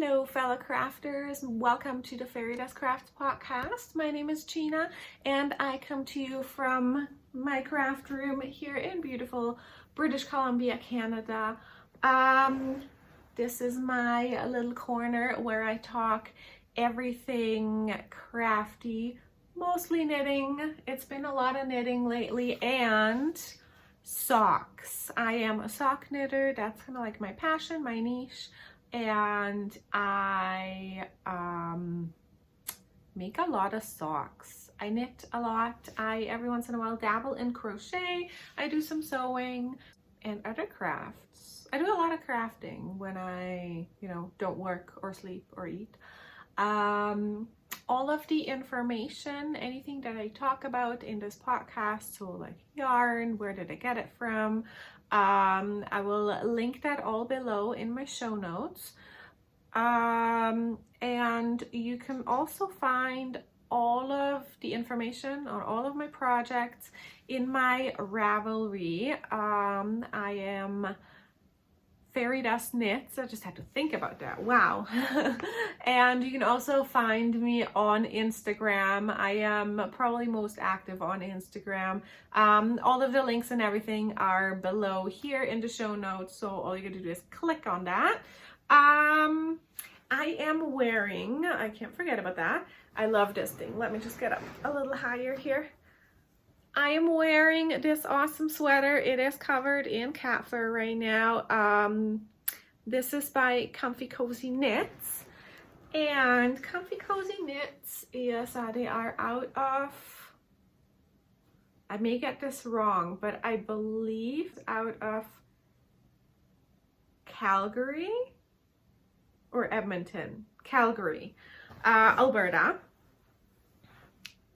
Hello fellow crafters, welcome to the Fairydust Crafts podcast. My name is Gina and I come to you from my craft room here in beautiful British Columbia, Canada. This is my little corner where I talk everything crafty, mostly knitting. It's been a lot of knitting lately and socks. I am a sock knitter. That's kind of like my passion, my niche. And I make a lot of socks. I knit a lot. I every once in a while dabble in crochet. I do some sewing and other crafts. I do a lot of crafting when I, don't work or sleep or eat. All of the information, anything that I talk about in this podcast, so like yarn, where did I get it from, I will link that all below in my show notes. And you can also find all of the information on all of my projects in my Ravelry. I am Fairydust Knits. I just had to think about that. Wow. And you can also find me on Instagram. I am probably most active on Instagram. All of the links and everything are below here in the show notes. So all you gotta do is click on that. I am wearing, I can't forget about that. I love this thing. Let me just get up a little higher here. I am wearing this awesome sweater. It is covered in cat fur right now. This is by Comfy Cozy Knits. And Comfy Cozy Knits is, they are out of, I may get this wrong, but I believe out of Calgary or Edmonton. Calgary, Alberta.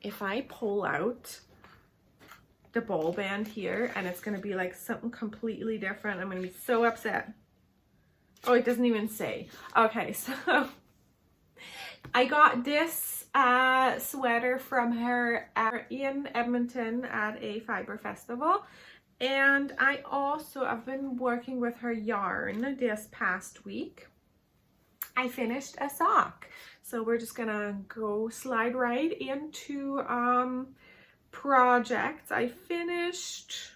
If I pull out the ball band here and it's gonna be like something completely different, I'm gonna be so upset. Oh, it doesn't even say. Okay, so I got this sweater from her in Edmonton at a fiber festival, and I've been working with her yarn this past week. I finished a sock, so we're just gonna go slide right into projects. I finished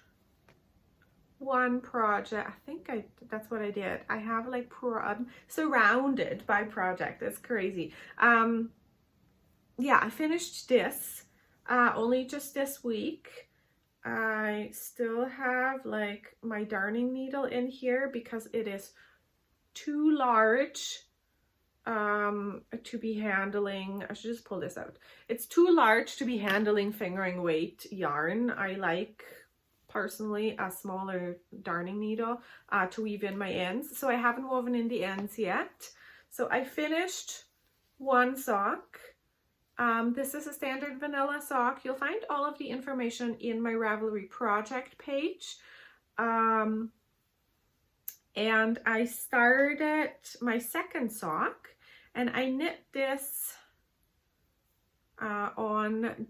one project. I think that's what I did. I have like surrounded by project. It's crazy. Yeah, I finished this only just this week. I still have like my darning needle in here because it is too large to be handling. I should just pull this out. It's too large to be handling fingering weight yarn. I like personally a smaller darning needle to weave in my ends, so I haven't woven in the ends yet. So I finished one sock. This is a standard vanilla sock. You'll find all of the information in my Ravelry Project page. And I started my second sock, and I knit this on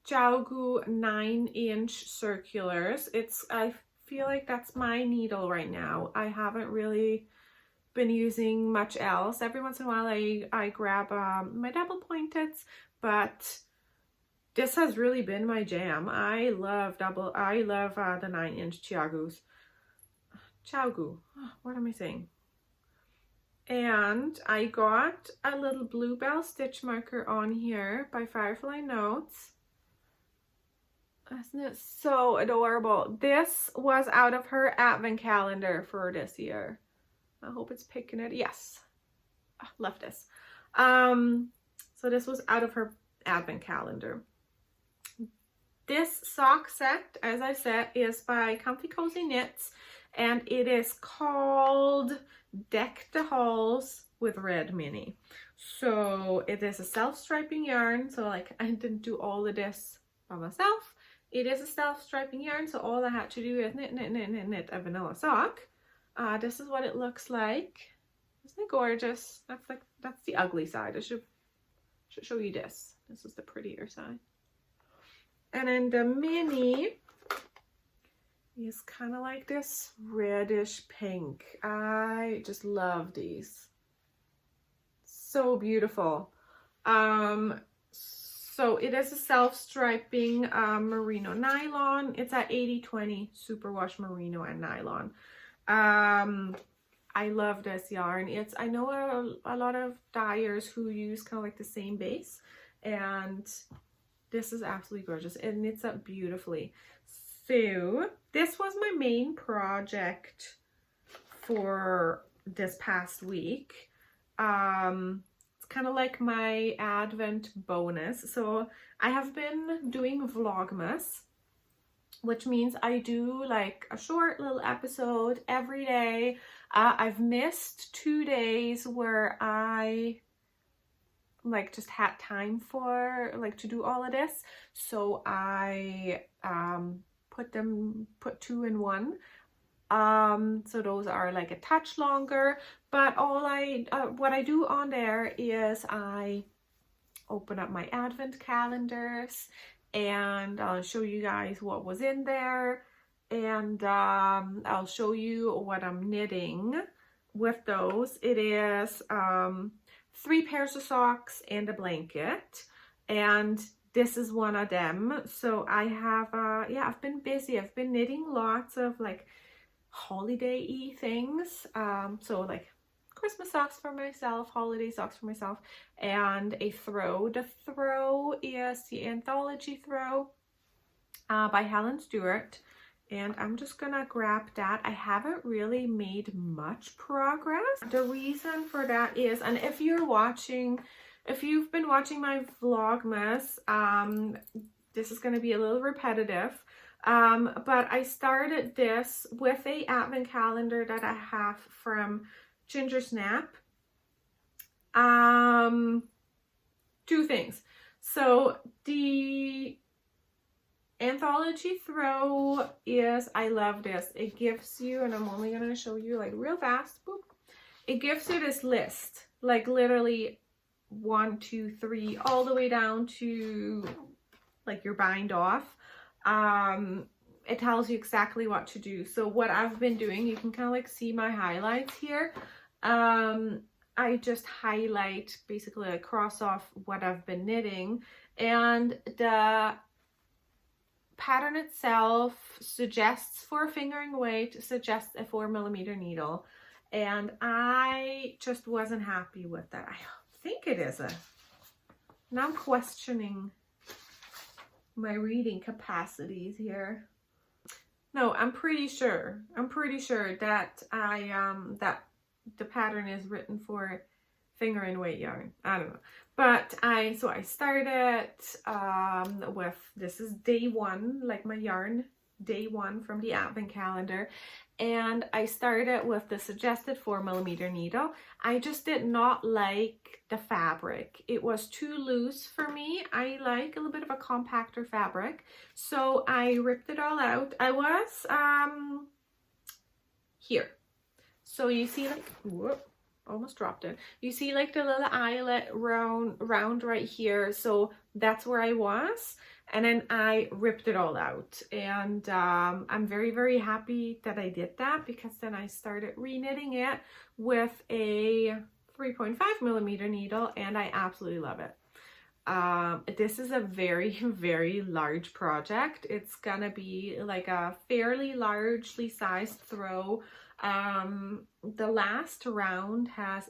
Jaogu 9-inch circulars. I feel like that's my needle right now. I haven't really been using much else. Every once in a while I grab my double pointeds, but this has really been my jam. I love the 9-inch Jaogus. Jaogu, what am I saying? And I got a little bluebell stitch marker on here by Firefly Notes. Isn't it so adorable? This was out of her Advent calendar for this year. I hope it's picking it. Yes, love this. So this was out of her Advent calendar. This sock set, as I said, is by Comfy Cozy Knits, and it is called Deck the Halls with Red Mini. So it is a self-striping yarn. So like I didn't do all of this by myself. It is a self-striping yarn, so all I had to do is knit a vanilla sock. This is what it looks like. Isn't it gorgeous? That's the ugly side. I should show you this. This is the prettier side. And then the mini is kind of like this reddish pink. I just love these. so beautiful. So it is a self-striping merino nylon. It's at 80/20 superwash merino and nylon. I love this yarn. I know a lot of dyers who use kind of like the same base, and this is absolutely gorgeous. It knits up beautifully. So this was my main project for this past week. It's kind of like my Advent bonus. So I have been doing Vlogmas, which means I do like a short little episode every day. I've missed 2 days where I like just had time for like to do all of this. So I put 2 in one. So those are like a touch longer, but what I do on there is I open up my Advent calendars and I'll show you guys what was in there, and I'll show you what I'm knitting with those. It is 3 pairs of socks and a blanket, and this is one of them. So I have yeah, I've been busy. I've been knitting lots of like holiday-y things, so like Christmas socks for myself, holiday socks for myself, and a throw. The throw is the anthology throw by Helen Stewart, and I'm just gonna grab that. I haven't really made much progress. The reason for that is, and if you've been watching my Vlogmas, this is going to be a little repetitive, but I started this with a Advent calendar that I have from Ginger Snap. 2 things. So the anthology throw is, I love this. It gives you, and I'm only going to show you like real fast, boop. It gives you this list, like literally 1, 2, 3, all the way down to like your bind off. It tells you exactly what to do. So what I've been doing, you can kind of like see my highlights here. I just highlight, basically I cross off what I've been knitting, and the pattern itself suggests for fingering weight, suggests a 4mm needle, and I just wasn't happy with that. I think it is now I'm questioning my reading capacities here. No, I'm pretty sure that that the pattern is written for fingering weight yarn. I don't know, but I started with, this is day 1, like my yarn day 1 from the Advent calendar, and I started with the suggested 4mm needle. I just did not like the fabric. It was too loose for me. I like a little bit of a compactor fabric, so I ripped it all out. I was here, so you see, like, whoop, almost dropped it. You see like the little eyelet round right here, so that's where I was, and then I ripped it all out, and I'm very, very happy that I did that, because then I started re-knitting it with a 3.5mm needle, and I absolutely love it. This is a very, very large project. It's gonna be like a fairly largely sized throw. The last round has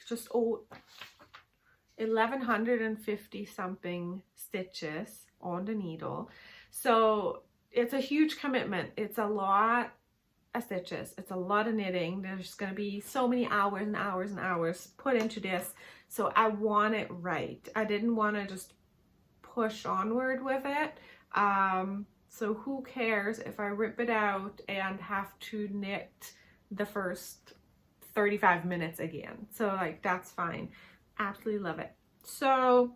just 1150 something stitches on the needle, so it's a huge commitment. It's a lot of stitches, it's a lot of knitting. There's going to be so many hours and hours and hours put into this, so I want it right. I didn't want to just push onward with it. So who cares if I rip it out and have to knit the first 35 minutes again? So like, that's fine. Absolutely love it. So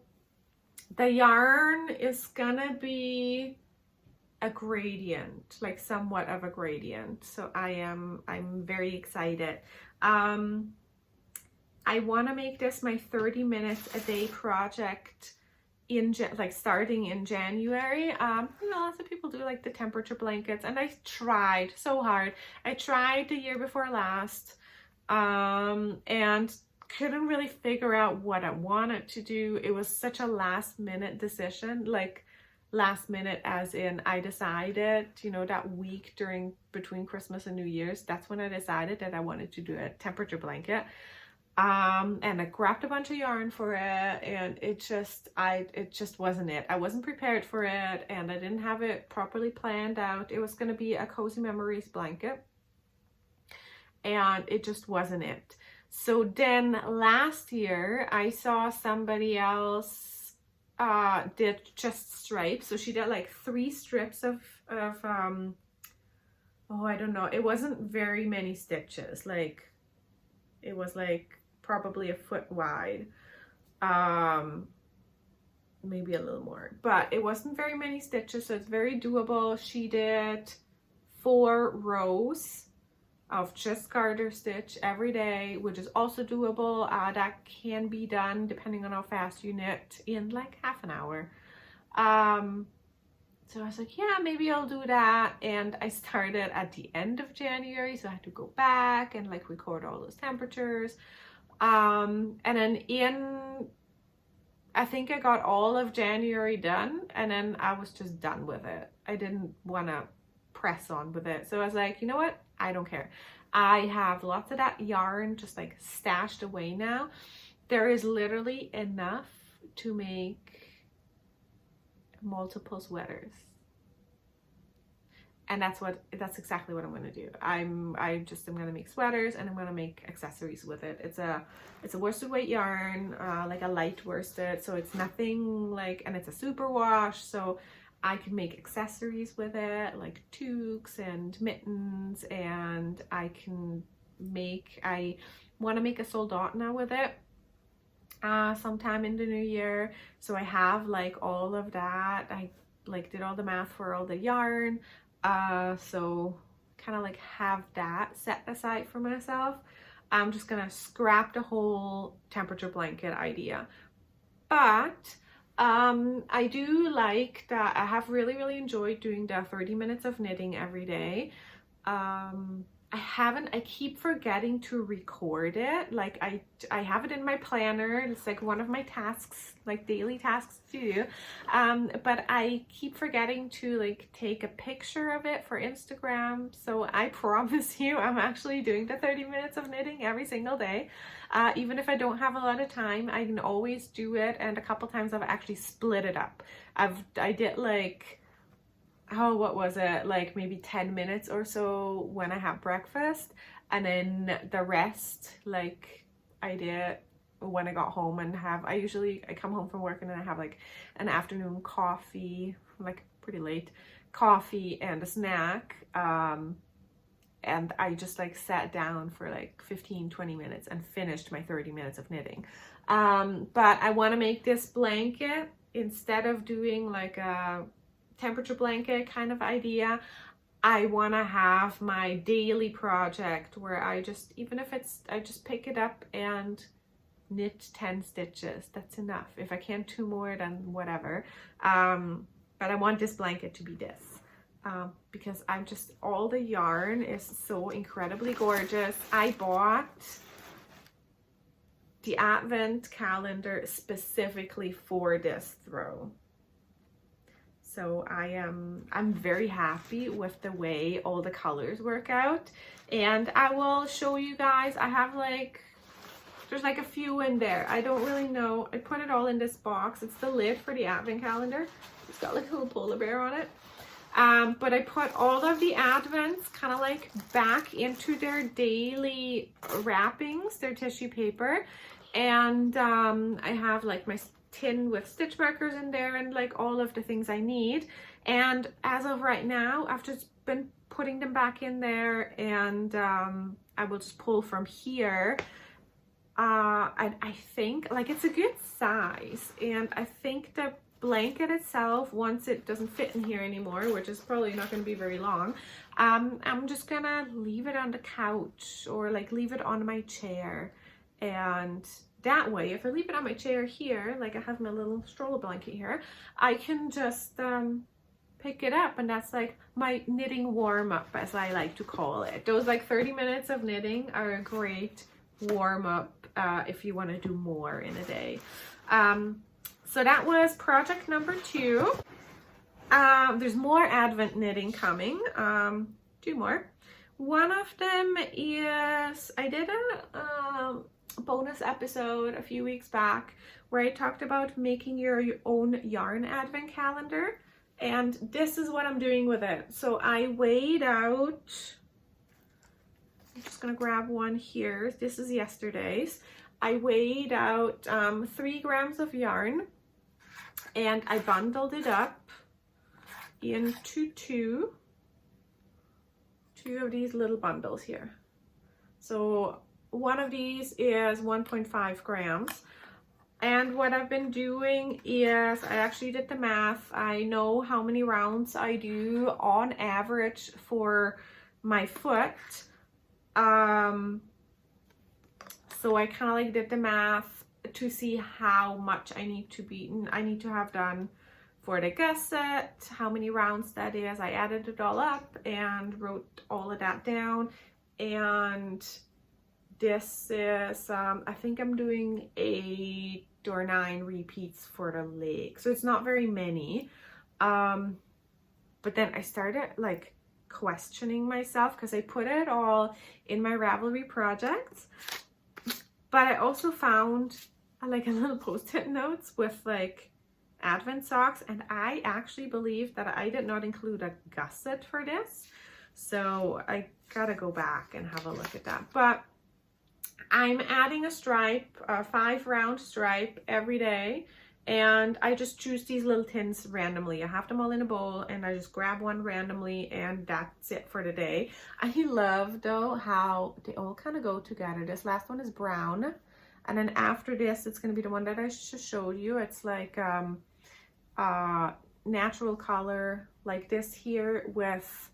the yarn is gonna be a gradient, like somewhat of a gradient. So I'm very excited. I want to make this my 30 minutes a day project like starting in January. You know, lots of people do like the temperature blankets, and I tried so hard. I tried the year before last, and couldn't really figure out what I wanted to do. It was such a last minute decision, like last minute as in I decided, you know, that week between Christmas and New Year's, that's when I decided that I wanted to do a temperature blanket. And I grabbed a bunch of yarn for it, and it just wasn't it. I wasn't prepared for it, and I didn't have it properly planned out. It was going to be a Cozy Memories blanket, and it just wasn't it. So then last year I saw somebody else did just stripes. So she did like 3 strips of oh, I don't know, it wasn't very many stitches, like it was like probably a foot wide, maybe a little more, but it wasn't very many stitches, so it's very doable. She did 4 rows of just garter stitch every day, which is also doable. That can be done depending on how fast you knit in like half an hour. So I was like, yeah, maybe I'll do that. And I started at the end of January, so I had to go back and like record all those temperatures. And then I think I got all of January done, and then I was just done with it. I didn't want to press on with it. So I was like, you know what? I don't care. I have lots of that yarn just like stashed away now. There is literally enough to make multiple sweaters, and that's exactly what I'm going to do. I'm going to make sweaters, and I'm going to make accessories with it. It's a worsted weight yarn, like a light worsted, so it's nothing like, and it's a super wash, so I can make accessories with it, like toques and mittens, and I want to make a soldat now with it sometime in the new year. So I have like all of that. I like did all the math for all the yarn, so kind of like have that set aside for myself. I'm just gonna scrap the whole temperature blanket idea, but I do like that. I have really enjoyed doing the 30 minutes of knitting every day. I keep forgetting to record it. Like I have it in my planner. It's like one of my tasks, like daily tasks to do. But I keep forgetting to like take a picture of it for Instagram. So I promise you, I'm actually doing the 30 minutes of knitting every single day. Even if I don't have a lot of time, I can always do it. And a couple times I've actually split it up. I did like, oh, what was it, like maybe 10 minutes or so when I have breakfast, and then the rest like I did when I got home, and I come home from work and then I have like an afternoon coffee, like pretty late coffee and a snack, and I just like sat down for like 15-20 minutes and finished my 30 minutes of knitting. But I want to make this blanket, instead of doing like a temperature blanket kind of idea, I want to have my daily project where I just pick it up and knit 10 stitches. That's enough. If I can't do more, then whatever. But I want this blanket to be this, because all the yarn is so incredibly gorgeous. I bought the Advent calendar specifically for this throw. So I'm very happy with the way all the colors work out, and I will show you guys. I have there's like a few in there. I don't really know. I put it all in this box. It's the lid for the Advent calendar. It's got like a little polar bear on it. But I put all of the Advents kind of like back into their daily wrappings, their tissue paper, and I have like my tin with stitch markers in there and like all of the things I need. And as of right now, I've just been putting them back in there, and I will just pull from here. And I think like it's a good size, and I think the blanket itself, once it doesn't fit in here anymore, which is probably not going to be very long, I'm just gonna leave it on the couch or like leave it on my chair. And that way, if I leave it on my chair here, like I have my little stroller blanket here, I can just pick it up, and that's like my knitting warm-up, as I like to call it. Those like 30 minutes of knitting are a great warm up if you want to do more in a day. So that was project number 2. There's more Advent knitting coming, 2 more. One of them is, I did a bonus episode a few weeks back where I talked about making your own yarn Advent calendar, and this is what I'm doing with it. So I weighed out, I'm just gonna grab one here. This is yesterday's. I weighed out 3 grams of yarn, and I bundled it up into two of these little bundles here. So one of these is 1.5 grams. And what I've been doing is, I actually did the math. I know how many rounds I do on average for my foot. So I kind of like did the math to see how much I need to have done for the gusset, how many rounds that is. I added it all up and wrote all of that down. And this is, I think I'm doing 8 or 9 repeats for the leg. So it's not very many. But then I started like questioning myself because I put it all in my Ravelry projects. But I also found like a little post-it notes with like Advent socks, and I actually believe that I did not include a gusset for this, so I gotta go back and have a look at that. But I'm adding a stripe, a 5 round stripe every day, and I just choose these little tins randomly. I have them all in a bowl and I just grab one randomly, and that's it for the day. I love though how they all kind of go together. This last one is brown, and then after this it's going to be the one that I just showed you. It's like natural color like this here with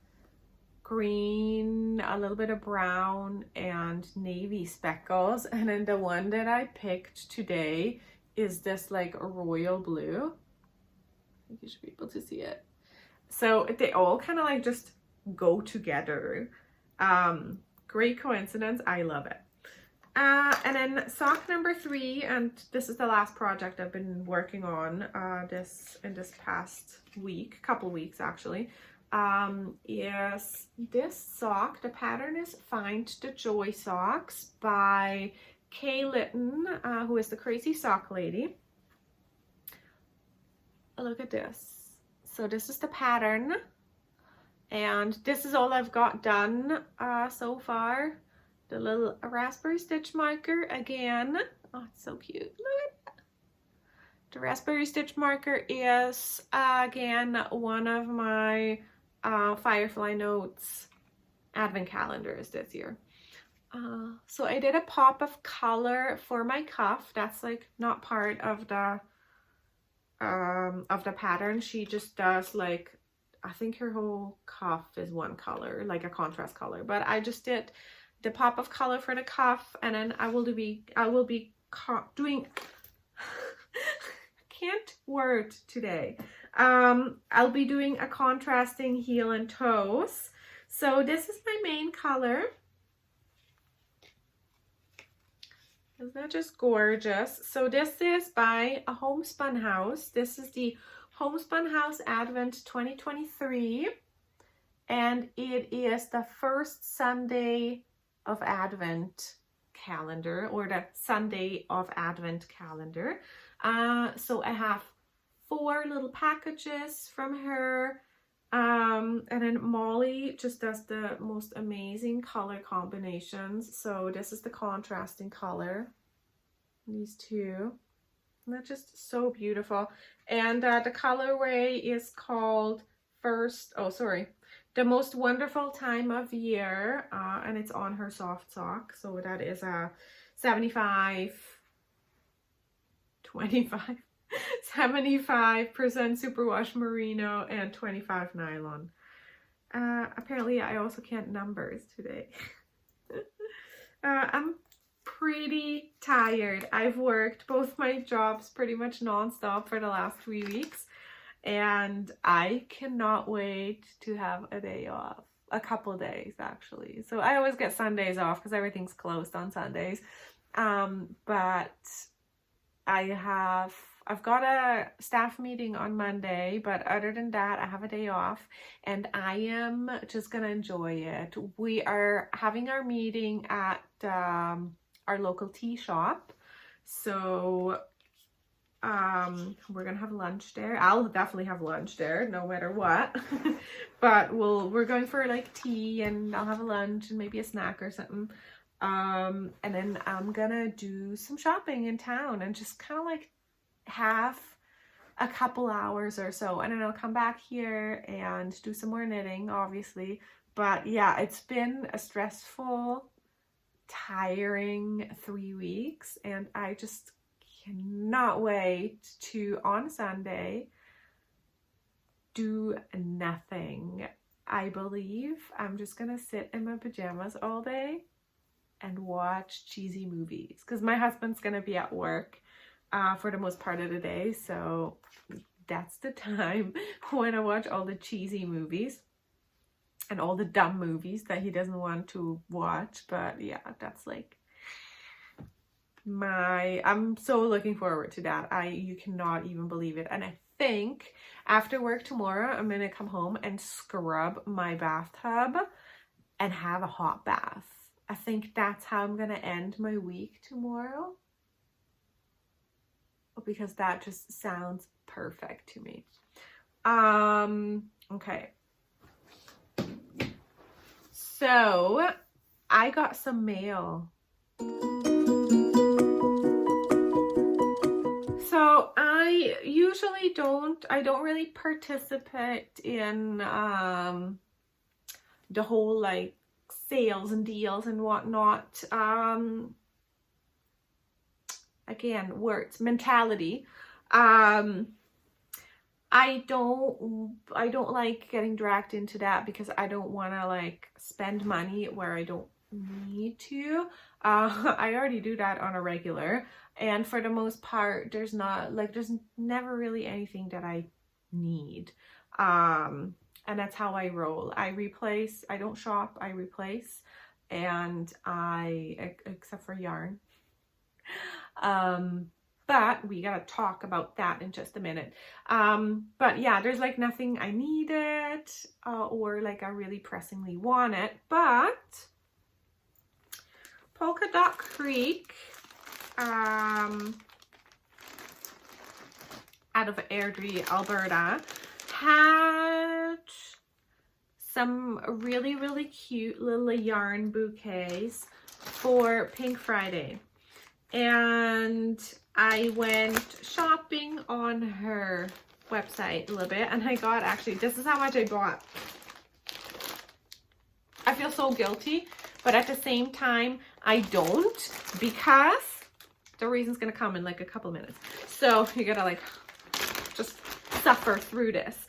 green, a little bit of brown, and navy speckles. And then the one that I picked today is this like royal blue. I think you should be able to see it. So they all kind of like just go together. Great coincidence. I love it. And then sock number 3, and this is the last project I've been working on in this past week, couple weeks actually, is this sock. The pattern is Find the Joy Socks by Kay Litton, who is the Crazy Sock Lady. Look at this. So this is the pattern, and this is all I've got done so far. The little raspberry stitch marker again. Oh, it's so cute. Look at that. The raspberry stitch marker is again one of my Firefly Notes Advent calendars this year. So I did a pop of color for my cuff. That's like not part of the pattern. She just does like, I think her whole cuff is one color, like a contrast color. But I just did the pop of color for the cuff, and then I will be doing can't word today. I'll be doing a contrasting heel and toes. So this is my main color. Isn't that just gorgeous? So this is by a Homespun House. This is the Homespun House Advent 2023, and it is the first Sunday of Advent calendar, or the Sunday of Advent calendar. So I have 4 little packages from her, and then Molly just does the most amazing color combinations. So this is the contrasting color, these 2, and that's just so beautiful. And the colorway is called The Most Wonderful Time of Year, and it's on her soft sock. So that is a 75% superwash merino and 25 nylon. Apparently I also can't numbers today. I'm pretty tired. I've worked both my jobs pretty much non-stop for the last 3 weeks, and I cannot wait to have a day off. a couple days actually. So I always get Sundays off because everything's closed on Sundays. But I've got a staff meeting on Monday, but other than that, I have a day off and I am just gonna enjoy it. We are having our meeting at our local tea shop. So we're gonna have lunch there. I'll definitely have lunch there no matter what. But we're going for like tea, and I'll have a lunch and maybe a snack or something. And then I'm gonna do some shopping in town and just kind of like have a couple hours or so, and then I'll come back here and do some more knitting, obviously. But yeah, it's been a stressful, tiring 3 weeks, and I just cannot wait to, on Sunday, do nothing. I believe I'm just gonna sit in my pajamas all day and watch cheesy movies, because my husband's gonna be at work for the most part of the day, so that's the time when I watch all the cheesy movies and all the dumb movies that he doesn't want to watch. But yeah, that's like I'm so looking forward to that. You cannot even believe it. And I think after work tomorrow, I'm gonna come home and scrub my bathtub and have a hot bath. I think that's how I'm gonna end my week tomorrow, because that just sounds perfect to me. Okay. So I got some mail. So I usually don't really participate in the whole like sales and deals and whatnot. Again, words, mentality. I don't like getting dragged into that, because I don't want to like spend money where I don't need to. I already do that on a regular, and for the most part there's never really anything that I need. And that's how I roll. I don't shop, I replace. And except for yarn. But we gotta talk about that in just a minute. But yeah, there's like nothing I needed or like I really pressingly want it. But Polka Dot Creek out of Airdrie, Alberta, had some really, really cute little yarn bouquets for Pink Friday. And I went shopping on her website a little bit, and I got, actually, this is how much I bought. I feel so guilty, but at the same time, I don't, because the reason's gonna come in like a couple minutes. So you gotta like just suffer through this.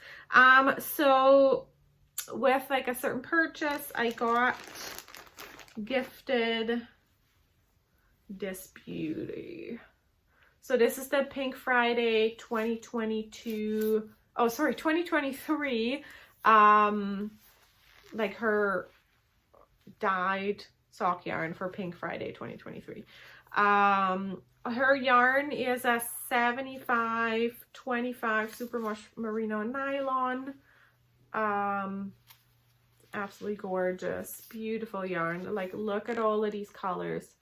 So with like a certain purchase, I got gifted this beauty. So this is the Pink Friday 2023 like her dyed sock yarn for Pink Friday 2023. Her yarn is a 75/25 super merino nylon. Absolutely gorgeous, beautiful yarn. Like, look at all of these colors.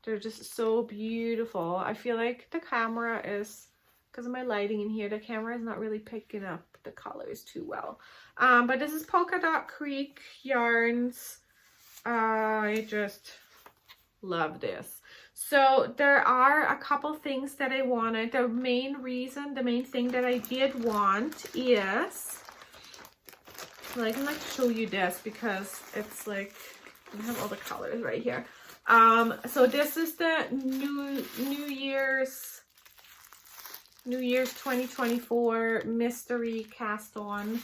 They're just so beautiful. I feel like the camera is, because of my lighting in here, the camera is not really picking up the colors too well. But this is Polka Dot Creek yarns. I just love this. So there are a couple things that I wanted. The main thing that I did want is, well, I can like show you this because it's like, I have all the colors right here. So this is the New Year's 2024 mystery cast on. Is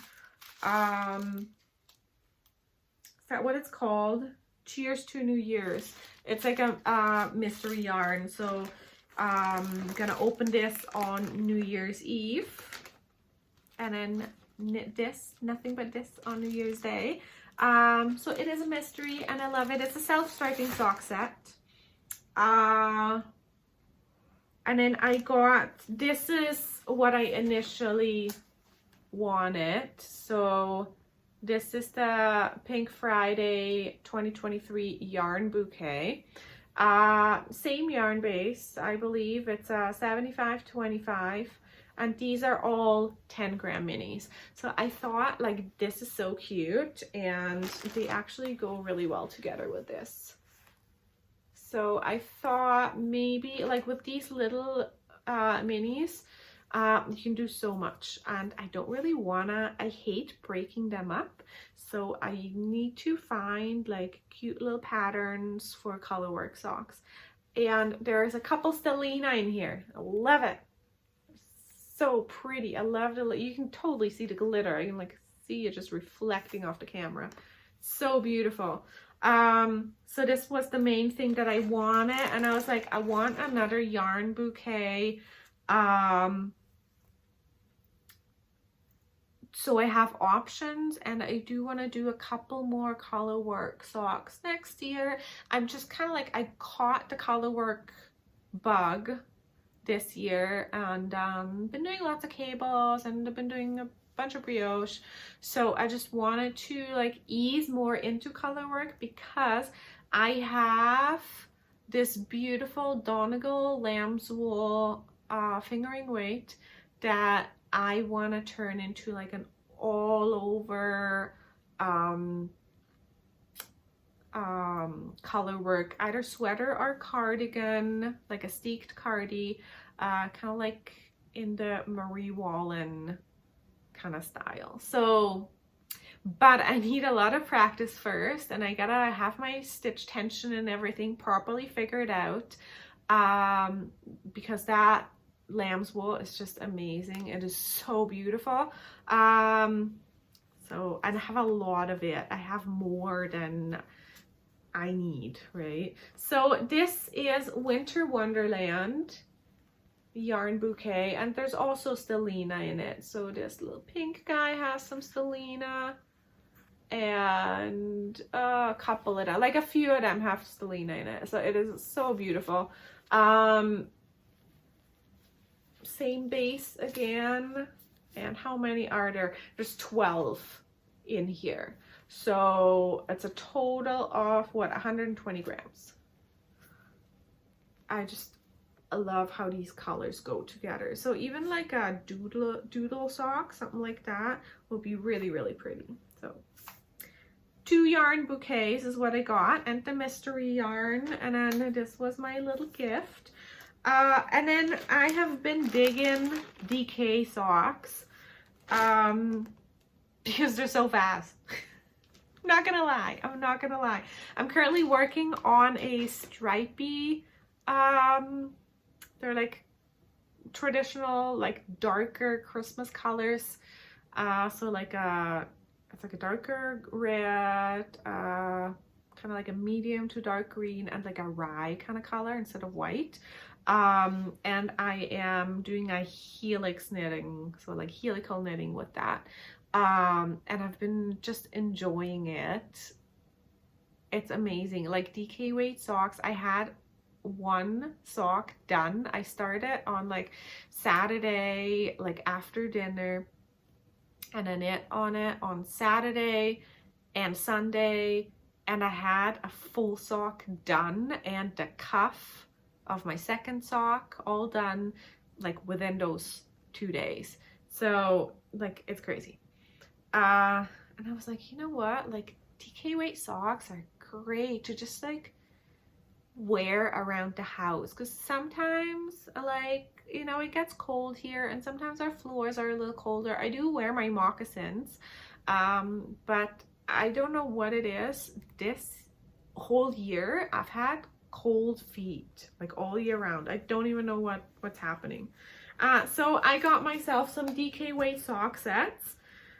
that what it's called? Cheers to New Year's. It's like a mystery yarn. So I'm gonna open this on New Year's Eve and then knit this, nothing but this, on New Year's Day. So it is a mystery and I love it. It's a self-striping sock set. And then I got, this is what I initially wanted. So this is the Pink Friday 2023 yarn bouquet. Same yarn base, I believe. It's a 75-25, and these are all 10-gram minis. So I thought, like, this is so cute, and they actually go really well together with this. So I thought maybe, like, with these little minis, you can do so much, and I don't really wanna, I hate breaking them up, so I need to find like cute little patterns for colorwork socks. And there's a couple Stellina in here. I love it. So pretty. I love the, you can totally see the glitter. I can like see it just reflecting off the camera. So beautiful. So this was the main thing that I wanted, and I was like, I want another yarn bouquet. So I have options, and I do want to do a couple more colorwork socks next year. I'm just kind of like, I caught the colorwork bug this year, and been doing lots of cables, and I've been doing a bunch of brioche. So I just wanted to like ease more into colorwork, because I have this beautiful Donegal lamb's wool fingering weight that I want to turn into like an all over colorwork, either sweater or cardigan, like a steeked cardi, kind of like in the Marie Wallen kind of style. So, but I need a lot of practice first, and I gotta have my stitch tension and everything properly figured out, because that lamb's wool is just amazing. It is so beautiful. So, and I have a lot of it. I have more than I need, right? So this is Winter Wonderland yarn bouquet, and there's also Stellina in it. So this little pink guy has some Stellina, and a couple of them, like a few of them have Stellina in it. So it is so beautiful. Same base again, and how many are there? There's 12 in here, so it's a total of what, 120 grams. I just love how these colors go together. So even like a doodle sock, something like that, will be really, really pretty. So 2 yarn bouquets is what I got, and the mystery yarn, and then this was my little gift. And then I have been digging DK socks, because they're so fast. I'm not gonna lie. I'm currently working on a stripy, they're like traditional, like darker Christmas colors. So like it's like a darker red, kind of like a medium to dark green, and like a rye kind of color instead of white. And I am doing a helix knitting, so like helical knitting with that. And I've been just enjoying it. It's amazing. Like DK weight socks, I had 1 sock done. I started on like Saturday, like after dinner, and I knit on it on Saturday and Sunday, and I had a full sock done and the cuff of my second sock all done like within those 2 days. So like it's crazy. And I was like, you know what, like DK weight socks are great to just like wear around the house, because sometimes, like, you know, it gets cold here, and sometimes our floors are a little colder. I do wear my moccasins, but I don't know what it is. This whole year I've had cold feet like all year round. I don't even know what's happening. So I got myself some DK weight sock sets.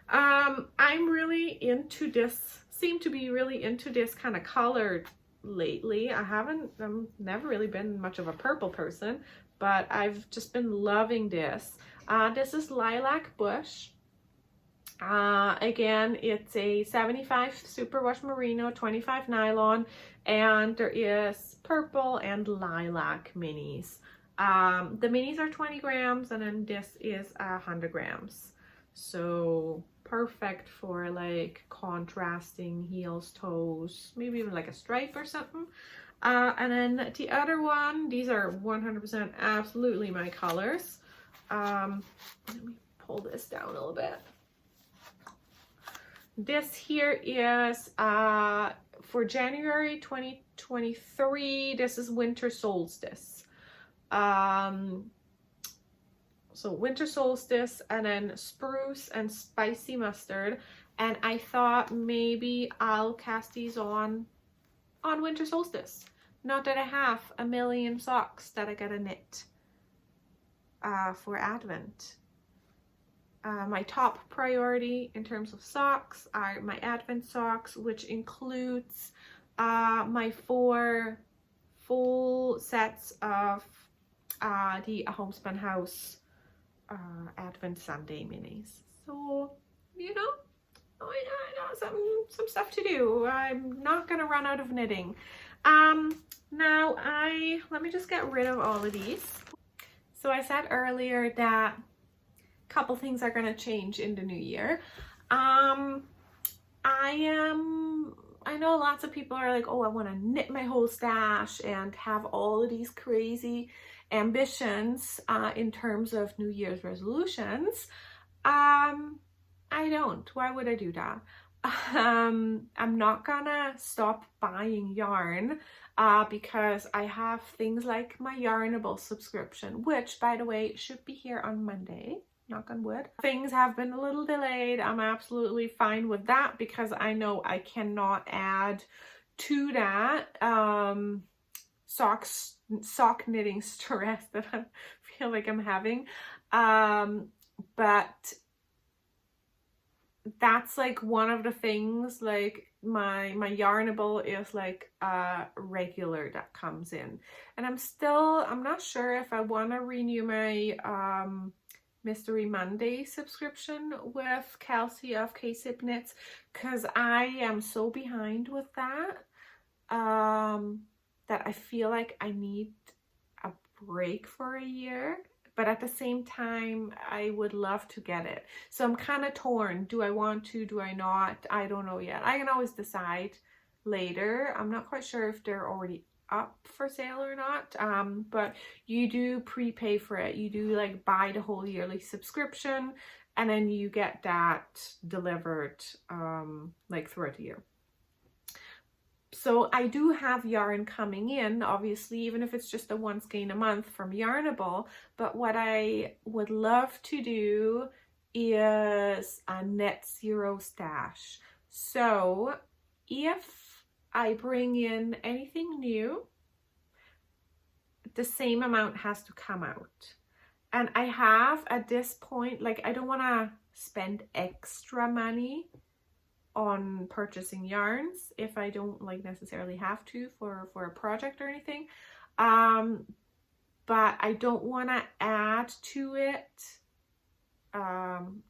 I'm really into this, seem to be really into this kind of color lately. I've never really been much of a purple person, but I've just been loving this. This is Lilac Bush, Again, it's a 75 superwash merino, 25 nylon, and there is purple and lilac minis. The minis are 20 grams, and then this is 100 grams. So perfect for like contrasting heels, toes, maybe even like a stripe or something. And then the other one, these are 100% absolutely my colors. Let me pull this down a little bit. This here is for January 2023. This is winter solstice. So winter solstice, and then spruce and spicy mustard. And I thought maybe I'll cast these on winter solstice. Not that I have a million socks that I gotta knit for Advent. My top priority in terms of socks are my Advent socks, which includes my 4 full sets of the Homespun House Advent Sunday minis. So, you know, I got some stuff to do. I'm not gonna run out of knitting. Now let me just get rid of all of these. So I said earlier that a couple things are gonna change in the new year. I know lots of people are like, oh, I want to knit my whole stash and have all of these crazy ambitions in terms of New Year's resolutions. I don't. Why would I do that? I'm not gonna stop buying yarn because I have things like my Yarnable subscription, which, by the way, should be here on Monday. Knock on wood. Things have been a little delayed. I'm absolutely fine with that because I know I cannot add to that sock knitting stress that I feel like I'm having. But that's like one of the things, like my Yarnable is like regular that comes in, and I'm not sure if I want to renew my Mystery Monday subscription with Kelsey of K-Sip Knits, because I am so behind with that that I feel like I need a break for a year, but at the same time I would love to get it. So I'm kind of torn. Do I want to? Do I not? I don't know yet. I can always decide later. I'm not quite sure if they're already up for sale or not, but you do prepay for it. You do like buy the whole yearly subscription, and then you get that delivered like throughout the year. So I do have yarn coming in, obviously, even if it's just a one skein a month from Yarnable. But what I would love to do is a net zero stash. So if I bring in anything new, the same amount has to come out. And I have at this point, like, I don't want to spend extra money on purchasing yarns if I don't like necessarily have to for a project or anything, but I don't want to add to it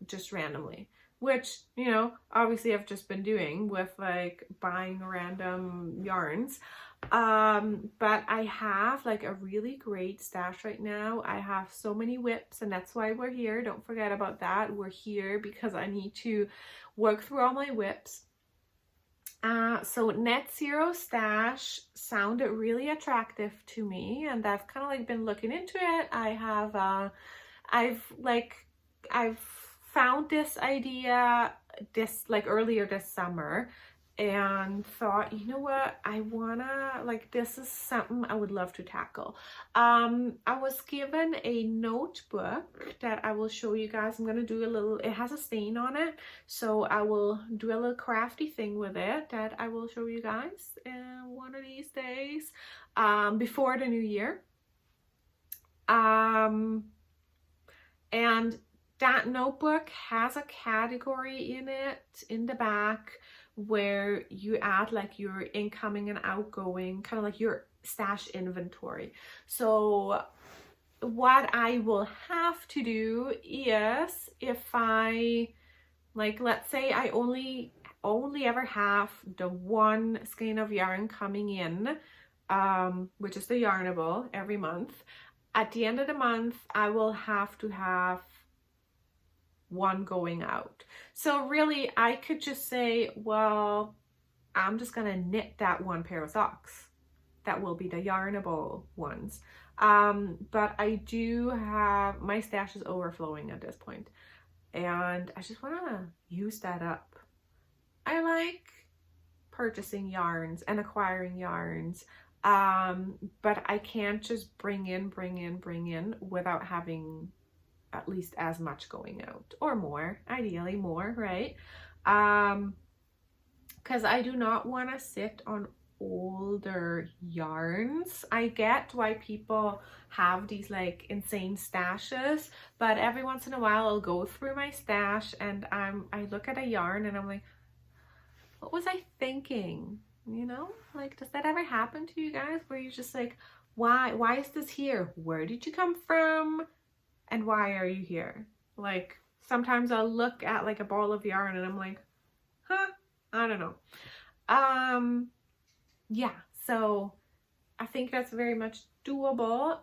just randomly, which, you know, obviously I've just been doing with like buying random yarns. But I have like a really great stash right now. I have so many whips, and that's why we're here. Don't forget about that. We're here because I need to work through all my whips. So net zero stash sounded really attractive to me, and I've kind of like been looking into it. I have I've found this idea earlier this summer, and thought, you know what, I wanna, like, this is something I would love to tackle. I was given a notebook that I will show you guys. I'm gonna do a little, it has a stain on it, so I will do a little crafty thing with it that I will show you guys one of these days before the new year. And that notebook has a category in it in the back where you add like your incoming and outgoing, kind of like your stash inventory. So what I will have to do is, if I Like, let's say I only ever have the one skein of yarn coming in, which is the Yarnable every month. At the end of the month, I will have to have one going out. So really, I could just say, well, I'm just gonna knit that one pair of socks. That will be the Yarnable ones. But I do have, my stash is overflowing at this point, and I just wanna use that up. I like purchasing yarns and acquiring yarns, but I can't just bring in without having at least as much going out, or more, ideally more, right? Because I do not want to sit on older yarns. I get why people have these like insane stashes, but every once in a while I'll go through my stash and I look at a yarn and I'm like, what was I thinking? You know, like, does that ever happen to you guys where you're just like, why is this here? Where did you come from? And why are you here? Like, sometimes I'll look at like a ball of yarn and I'm like, huh, I don't know. Yeah, so I think that's very much doable.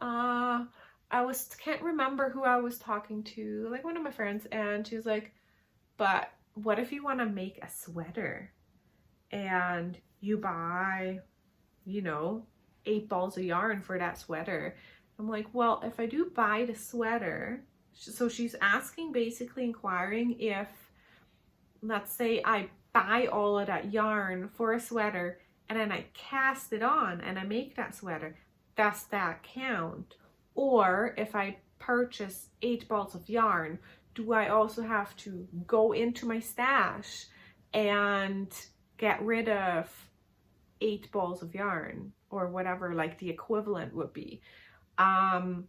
Can't remember who I was talking to, like one of my friends, and she was like, but what if you want to make a sweater and you buy, you know, 8 balls of yarn for that sweater? I'm like, well, if I do buy the sweater, so she's asking, basically inquiring if, let's say I buy all of that yarn for a sweater and then I cast it on and I make that sweater, does that count? Or if I purchase 8 balls of yarn, do I also have to go into my stash and get rid of 8 balls of yarn or whatever like the equivalent would be? And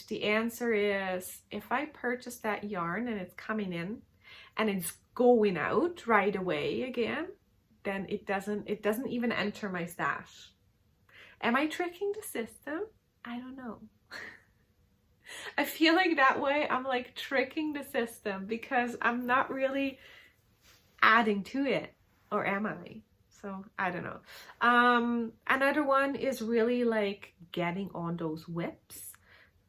the answer is, if I purchase that yarn and it's coming in and it's going out right away again, then it doesn't even enter my stash. Am I tricking the system? I don't know. I feel like that way I'm like tricking the system because I'm not really adding to it, or am I? So I don't know. Another one is really like getting on those whips,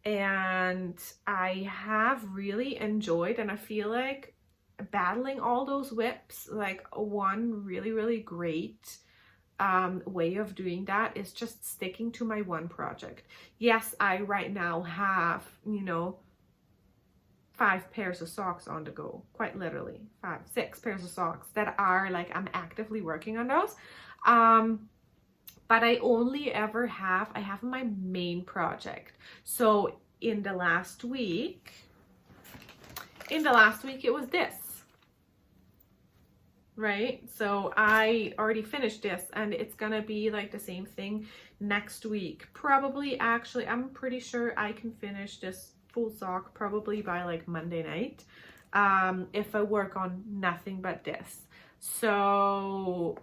and I have really enjoyed, and I feel like battling all those whips, like one really great way of doing that is just sticking to my one project. Yes, I right now have, you know, 5 pairs of socks on the go, quite literally 5, 6 pairs of socks that are like, I'm actively working on those. But I only ever have, I have my main project. So in the last week it was this, right? So I already finished this and it's gonna be like the same thing next week. Probably, actually, I'm pretty sure I can finish this full sock probably by like Monday night, if I work on nothing but this. So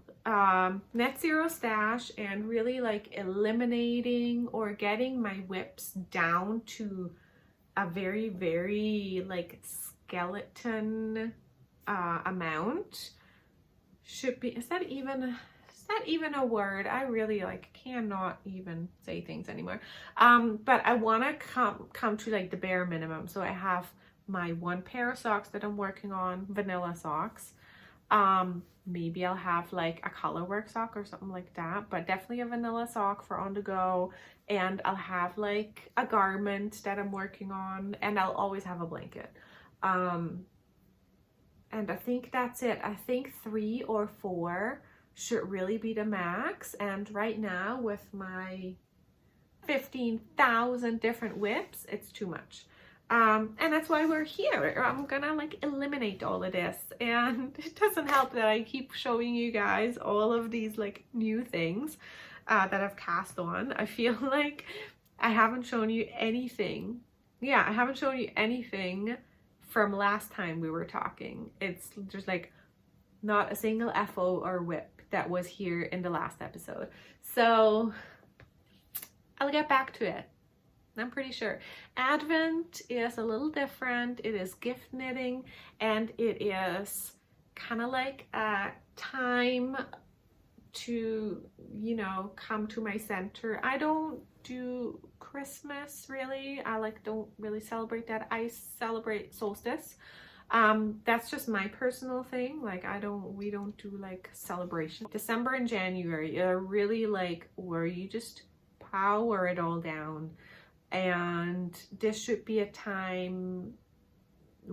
net zero stash, and really like eliminating or getting my whips down to a very like skeleton amount. Should be, is that even a word? I really like cannot even say things anymore. But I want to come to like the bare minimum. So I have my 1 pair of socks that I'm working on, vanilla socks. Maybe I'll have like a colorwork sock or something like that, but definitely a vanilla sock for on the go. And I'll have like a garment that I'm working on, and I'll always have a blanket. And I think that's it. I think 3 or 4 should really be the max. And right now with my 15,000 different whips, it's too much. And that's why we're here. I'm gonna like eliminate all of this, and it doesn't help that I keep showing you guys all of these like new things that I've cast on. I feel like I haven't shown you anything. Yeah, I haven't shown you anything from last time we were talking. It's just like not a single FO or whip that was here in the last episode. So I'll get back to it. I'm pretty sure. Advent is a little different. It is gift knitting, and it is kind of like a time to, you know, come to my center. I don't do Christmas really. I like don't really celebrate that. I celebrate solstice. That's just my personal thing. Like we don't do like celebration. December and January are really like where you just power it all down, and this should be a time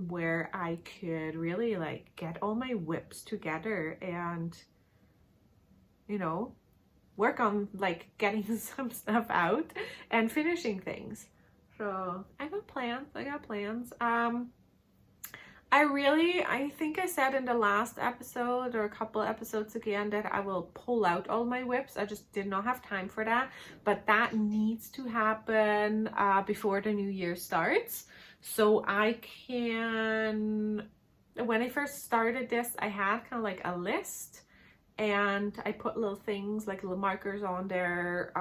where I could really like get all my whips together and, you know, work on like getting some stuff out and finishing things. So I got plans. I think I said in the last episode or a couple episodes again that I will pull out all my whips. I just did not have time for that, but that needs to happen before the new year starts. So I can, when I first started this, I had kind of like a list, and I put little things like little markers on there,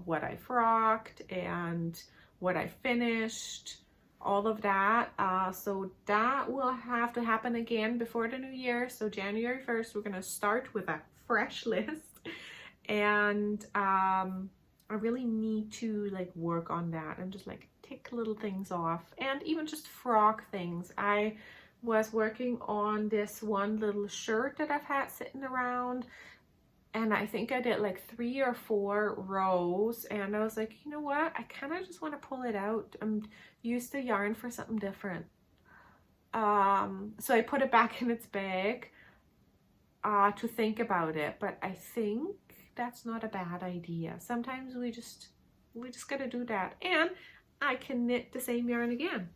what I frocked and what I finished, all of that. So that will have to happen again before the new year. So January 1st, we're gonna start with a fresh list, and I really need to like work on that and just like tick little things off, and even just frock things. I was working on this one little shirt that I've had sitting around, and I think I did like 3 or 4 rows, and I was like, you know what, I kind of just want to pull it out and use the yarn for something different. So I put it back in its bag to think about it, but I think that's not a bad idea. Sometimes we just gotta do that, and I can knit the same yarn again.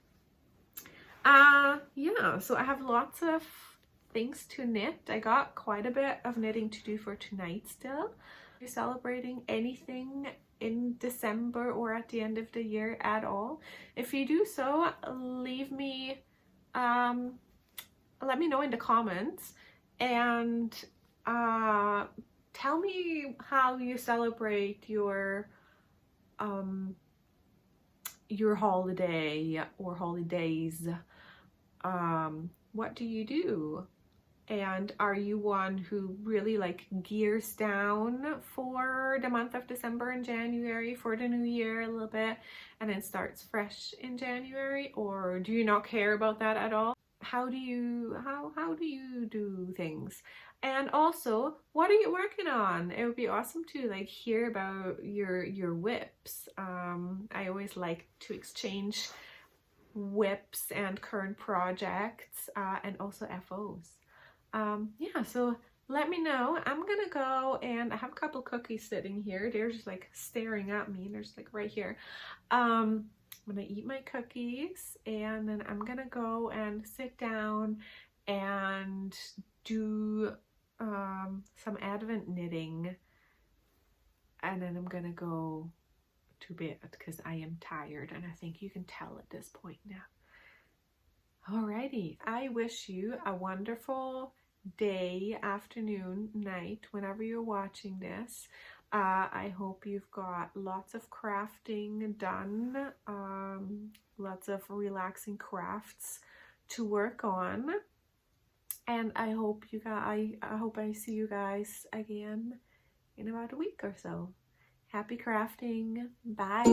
Yeah, so I have lots of things to knit. I got quite a bit of knitting to do for tonight still. Are you celebrating anything in December or at the end of the year at all? If you do so, leave me, let me know in the comments, and tell me how you celebrate your holiday or holidays. What do you do? And are you one who really like gears down for the month of December and January for the new year a little bit and then starts fresh in January? Or do you not care about that at all? How do you do things? And also, what are you working on? It would be awesome to like hear about your whips. I always like to exchange whips and current projects, and also FOs. Yeah, so let me know. I'm gonna go, and I have a couple cookies sitting here. They're just like staring at me. They're just like right here. I'm gonna eat my cookies, and then I'm gonna go and sit down and do some Advent knitting, and then I'm gonna go to bed because I am tired, and I think you can tell at this point now. Alrighty, I wish you a wonderful day, afternoon, night, whenever you're watching this. I hope you've got lots of crafting done, lots of relaxing crafts to work on, and I hope I see you guys again in about a week or so. Happy crafting. Bye.